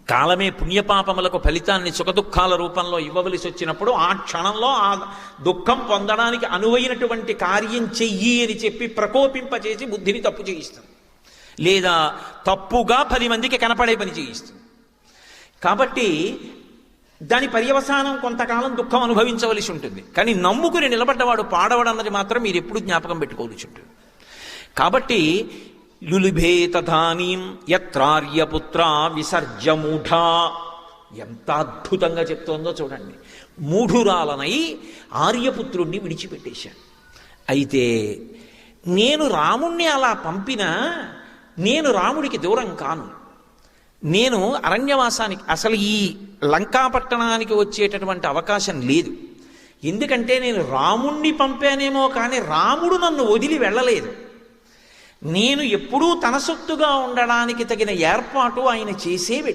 కాలమే పుణ్యపాపములకు ఫలితాన్ని సుఖదుఖాల రూపంలో ఇవ్వవలసి వచ్చినప్పుడు ఆ క్షణంలో ఆ దుఃఖం పొందడానికి అనువైనటువంటి కార్యం చెయ్యి అని చెప్పి ప్రకోపింపచేసి బుద్ధిని తప్పు చేయిస్తుంది, లేదా తప్పుగా 10 మందికి కనపడే పని చేయిస్తుంది. కాబట్టి దాని పర్యవసానం కొంతకాలం దుఃఖం అనుభవించవలసి ఉంటుంది. కానీ నమ్ముకుని నిలబడ్డవాడు పాడవడన్నది మాత్రం మీరు ఎప్పుడు జ్ఞాపకం పెట్టుకోవలసి ఉంటుంది. కాబట్టి లులుభే తథానీం యత్రార్యపుత్ర విసర్జమూఢా, ఎంత అద్భుతంగా చెప్తోందో చూడండి. మూఢురాలనై ఆర్యపుత్రుణ్ణి విడిచిపెట్టేశాను. అయితే నేను రాముణ్ణి అలా పంపినా నేను రాముడికి దూరం కాను. నేను అరణ్యవాసానికి, అసలు ఈ లంకాపట్టణానికి వచ్చేటటువంటి అవకాశం లేదు. ఎందుకంటే నేను రాముణ్ణి పంపానేమో కానీ రాముడు నన్ను వదిలి వెళ్ళలేదు. నేను ఎప్పుడూ తన సొత్తుగా ఉండడానికి తగిన ఏర్పాటు ఆయన చేసే